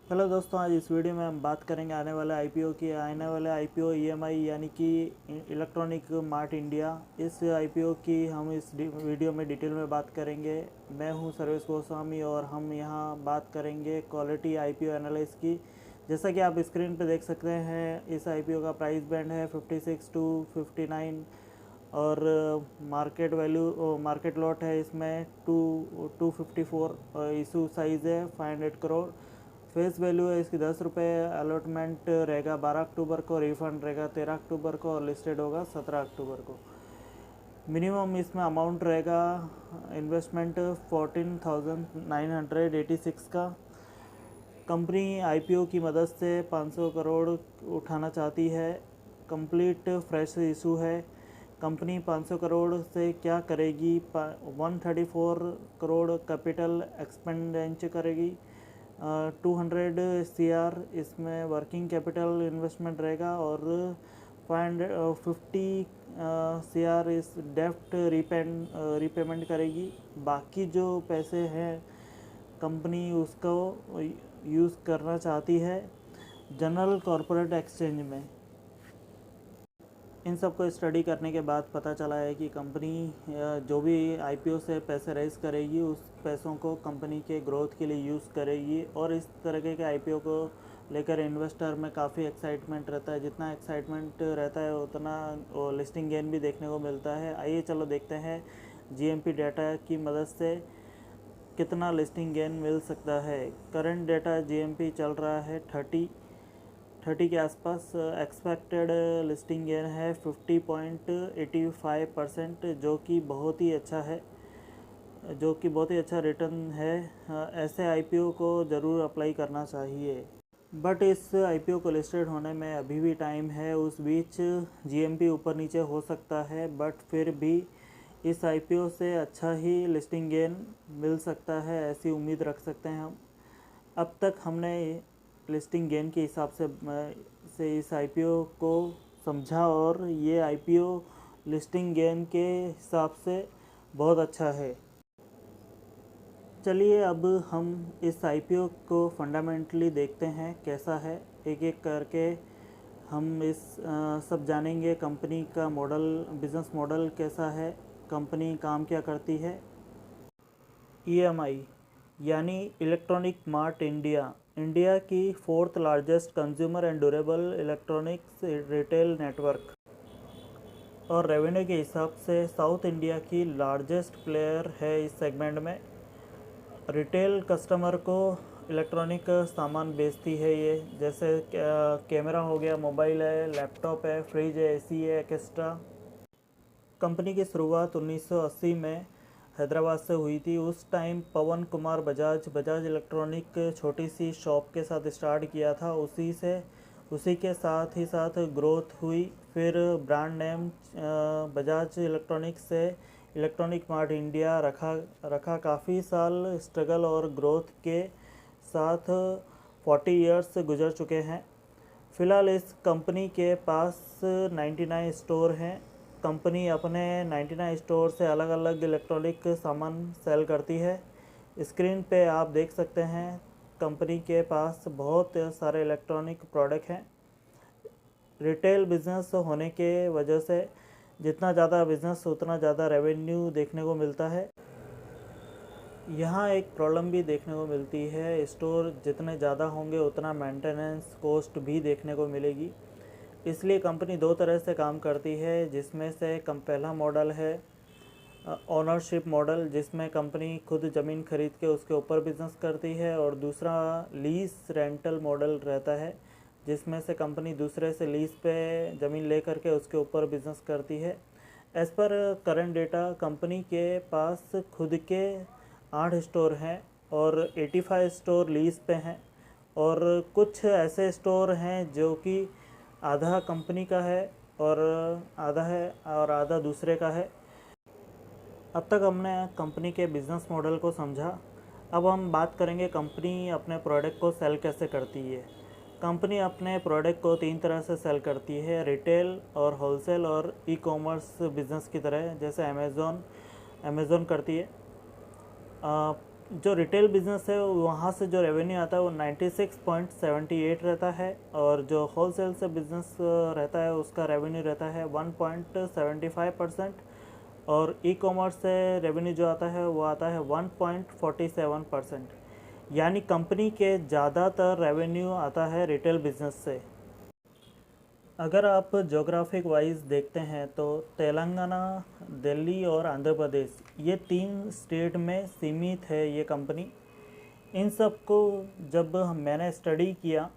Hello दोस्तों, आज इस वीडियो में हम बात करेंगे आने वाले आईपीओ ईएमआई यानी कि इलेक्ट्रॉनिक मार्ट इंडिया। इस आईपीओ की हम इस वीडियो में डिटेल में बात करेंगे। मैं हूं सर्वेश गोस्वामी और हम यहां बात करेंगे क्वालिटी आईपीओ एनालिसिस की। जैसा कि आप स्क्रीन पर देख सकते हैं, इस आईपीओ का प्राइस बैंड है 56 टू 59 और मार्केट लॉट है इसमें 254। इशू साइज़ है 500 करोड़। फेस वैल्यू है इसकी 10 रुपये। अलॉटमेंट रहेगा 12 अक्टूबर को, रिफंड रहेगा 13 अक्टूबर को और लिस्टेड होगा 17 अक्टूबर को। मिनिमम इसमें अमाउंट रहेगा इन्वेस्टमेंट 14,986 का। कंपनी आईपीओ की मदद से 500 करोड़ उठाना चाहती है। कंप्लीट फ्रेश इशू है। कंपनी 500 करोड़ से क्या करेगी? 134 करोड़ कैपिटल एक्सपेंडिचर करेगी। 200 CR इसमें वर्किंग कैपिटल इन्वेस्टमेंट रहेगा और 550 CR इस डेफ्ट रीपेमेंट करेगी। बाकी जो पैसे हैं कंपनी उसको यूज़ करना चाहती है जनरल कॉरपोरेट एक्सचेंज में। इन सब को स्टडी करने के बाद पता चला है कि कंपनी जो भी आईपीओ से पैसे रेज करेगी उस पैसों को कंपनी के ग्रोथ के लिए यूज़ करेगी। और इस तरह के आईपीओ को लेकर इन्वेस्टर में काफ़ी एक्साइटमेंट रहता है। जितना एक्साइटमेंट रहता है उतना लिस्टिंग गेन भी देखने को मिलता है। आइए चलो देखते हैं जीएमपी डाटा की मदद से कितना लिस्टिंग गेन मिल सकता है। करंट डाटा जीएमपी चल रहा है 30 के आसपास। एक्सपेक्टेड लिस्टिंग गेन है 50.85%, जो कि बहुत ही अच्छा है, जो कि बहुत ही अच्छा रिटर्न है। ऐसे आईपीओ को ज़रूर अप्लाई करना चाहिए। बट इस आईपीओ को लिस्टेड होने में अभी भी टाइम है। उस बीच जीएमपी ऊपर नीचे हो सकता है, बट फिर भी इस आईपीओ से अच्छा ही लिस्टिंग गेन मिल सकता है, ऐसी उम्मीद रख सकते हैं हम। अब तक हमने लिस्टिंग गेन के हिसाब से इस आईपीओ को समझा और ये आईपीओ लिस्टिंग गेन के हिसाब से बहुत अच्छा है। चलिए अब हम इस आईपीओ को फंडामेंटली देखते हैं कैसा है। एक एक करके हम इस सब जानेंगे। कंपनी का मॉडल, बिज़नेस मॉडल कैसा है, कंपनी काम क्या करती है। ईएमआई यानी इलेक्ट्रॉनिक मार्ट इंडिया, इंडिया की 4th largest consumer and durable electronics retail network और रेवेन्यू के हिसाब से साउथ इंडिया की लार्जेस्ट प्लेयर है इस सेगमेंट में। रिटेल कस्टमर को इलेक्ट्रॉनिक सामान बेचती है ये, जैसे कैमरा हो गया, मोबाइल है, लैपटॉप है, फ्रिज है, एसी है, एक्स्ट्रा। कंपनी की शुरुआत 1980 में हैदराबाद से हुई थी। उस टाइम पवन कुमार बजाज इलेक्ट्रॉनिक छोटी सी शॉप के साथ स्टार्ट किया था। उसी के साथ ही साथ ग्रोथ हुई। फिर ब्रांड नेम बजाज इलेक्ट्रॉनिक से इलेक्ट्रॉनिक मार्ट इंडिया रखा। काफ़ी साल स्ट्रगल और ग्रोथ के साथ 40 इयर्स गुजर चुके हैं। फ़िलहाल इस कंपनी के पास 99 स्टोर हैं। कंपनी अपने 99 स्टोर से अलग अलग इलेक्ट्रॉनिक सामान सेल करती है। स्क्रीन पे आप देख सकते हैं कंपनी के पास बहुत सारे इलेक्ट्रॉनिक प्रोडक्ट हैं। रिटेल बिजनेस होने के वजह से जितना ज़्यादा बिजनेस उतना ज़्यादा रेवेन्यू देखने को मिलता है। यहाँ एक प्रॉब्लम भी देखने को मिलती है, स्टोर जितने ज़्यादा होंगे उतना मेंटेनेंस कॉस्ट भी देखने को मिलेगी। इसलिए कंपनी दो तरह से काम करती है, जिसमें से पहला मॉडल है ओनरशिप मॉडल, जिसमें कंपनी खुद ज़मीन खरीद के उसके ऊपर बिजनेस करती है, और दूसरा लीज रेंटल मॉडल रहता है, जिसमें से कंपनी दूसरे से लीज पे ज़मीन ले करके उसके ऊपर बिजनेस करती है। As per current data company के पास खुद के 8 स्टोर हैं और 85 स्टोर लीज पे हैं, और कुछ ऐसे स्टोर हैं जो कि आधा कंपनी का है और आधा दूसरे का है। अब तक हमने कंपनी के बिज़नेस मॉडल को समझा। अब हम बात करेंगे कंपनी अपने प्रोडक्ट को सेल कैसे करती है। कंपनी अपने प्रोडक्ट को 3 तरह से सेल करती है, रिटेल और होलसेल और ई कॉमर्स बिज़नेस की तरह, जैसे अमेज़ॉन करती है। जो रिटेल बिज़नेस है वहाँ से जो रेवेन्यू आता है वो 96.78 रहता है, और जो होलसेल से बिज़नेस रहता है उसका रेवेन्यू रहता है 1.75%, और ई कॉमर्स से रेवेन्यू जो आता है वो आता है 1.47%। यानी कंपनी के ज़्यादातर रेवेन्यू आता है रिटेल बिज़नेस से। अगर आप जोग्राफिक वाइज देखते हैं तो तेलंगाना, दिल्ली और आंध्र प्रदेश, ये 3 स्टेट में सीमित है ये कंपनी। इन सब को जब मैंने स्टडी किया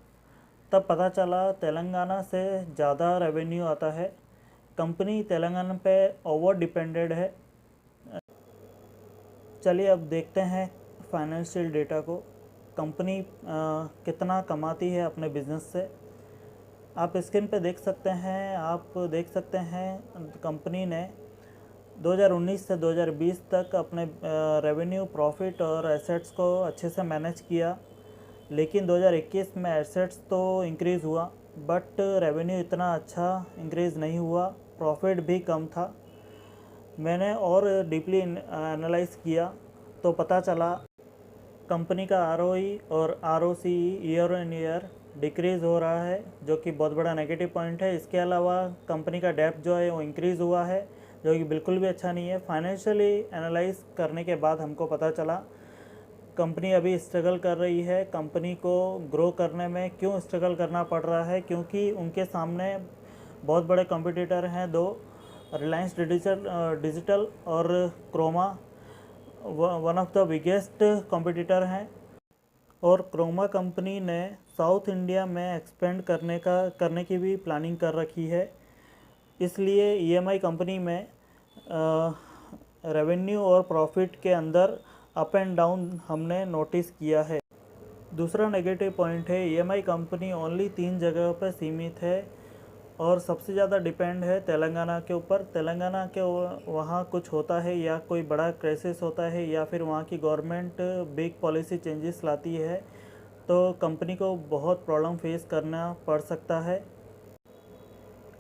तब पता चला तेलंगाना से ज़्यादा रेवेन्यू आता है। कंपनी तेलंगाना पे ओवर डिपेंडेड है। चलिए अब देखते हैं फाइनेंशियल डेटा को, कंपनी कितना कमाती है अपने बिज़नेस से। आप स्क्रीन पे देख सकते हैं कंपनी ने 2019 से 2020 तक अपने रेवेन्यू, प्रॉफिट और एसेट्स को अच्छे से मैनेज किया। लेकिन 2021 में एसेट्स तो इंक्रीज़ हुआ बट रेवेन्यू इतना अच्छा इंक्रीज़ नहीं हुआ, प्रॉफिट भी कम था। मैंने और डीपली एनालाइज किया तो पता चला कंपनी का आरओई और ROC year on year decrease हो रहा है, जो कि बहुत बड़ा नेगेटिव पॉइंट है। इसके अलावा कंपनी का डेब्ट जो है वो इंक्रीज़ हुआ है, जो कि बिल्कुल भी अच्छा नहीं है। फाइनेंशियली एनालाइज करने के बाद हमको पता चला कंपनी अभी स्ट्रगल कर रही है। कंपनी को ग्रो करने में क्यों स्ट्रगल करना पड़ रहा है? क्योंकि उनके सामने बहुत बड़े कंपटीटर हैं, 2, रिलायंस डिजिटल और Croma one of the biggest competitor हैं। और क्रोमा कंपनी ने साउथ इंडिया में एक्सपेंड करने की भी प्लानिंग कर रखी है। इसलिए ईएमआई कंपनी में रेवेन्यू और प्रॉफिट के अंदर अप एंड डाउन हमने नोटिस किया है। दूसरा नेगेटिव पॉइंट है ईएमआई कंपनी ओनली 3 जगह पर सीमित है और सबसे ज़्यादा डिपेंड है तेलंगाना के ऊपर। तेलंगाना के वहाँ कुछ होता है या कोई बड़ा क्राइसिस होता है या फिर वहाँ की गवर्नमेंट बिग पॉलिसी चेंजेस लाती है तो कंपनी को बहुत प्रॉब्लम फेस करना पड़ सकता है।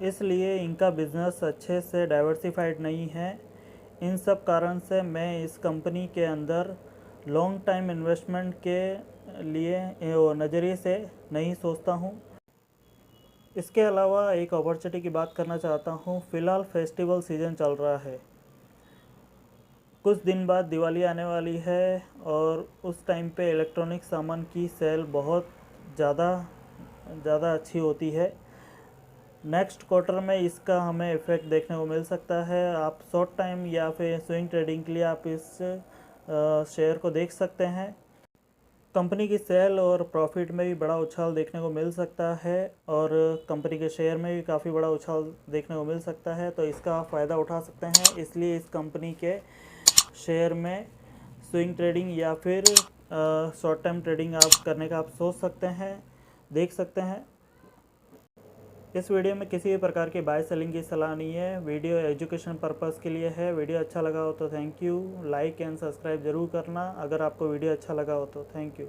इसलिए इनका बिज़नेस अच्छे से डाइवर्सिफाइड नहीं है। इन सब कारण से मैं इस कंपनी के अंदर लॉन्ग टाइम इन्वेस्टमेंट के लिए नज़रिए से नहीं सोचता हूँ। इसके अलावा एक अपॉर्चुनिटी की बात करना चाहता हूँ। फ़िलहाल फेस्टिवल सीज़न चल रहा है, कुछ दिन बाद दिवाली आने वाली है और उस टाइम पे इलेक्ट्रॉनिक सामान की सेल बहुत ज़्यादा अच्छी होती है। नेक्स्ट क्वार्टर में इसका हमें इफ़ेक्ट देखने को मिल सकता है। आप शॉर्ट टाइम या फिर स्विंग ट्रेडिंग के लिए आप इस शेयर को देख सकते हैं। कंपनी की सेल और प्रॉफिट में भी बड़ा उछाल देखने को मिल सकता है और कंपनी के शेयर में भी काफ़ी बड़ा उछाल देखने को मिल सकता है, तो इसका आप फ़ायदा उठा सकते हैं। इसलिए इस कंपनी के शेयर में स्विंग ट्रेडिंग या फिर शॉर्ट टाइम ट्रेडिंग आप करने का आप सोच सकते हैं, देख सकते हैं। इस वीडियो में किसी भी प्रकार की बाय सेलिंग की सलाह नहीं है, वीडियो एजुकेशन पर्पस के लिए है। वीडियो अच्छा लगा हो तो thank you, like and subscribe ज़रूर करना अगर आपको वीडियो अच्छा लगा हो तो। Thank you.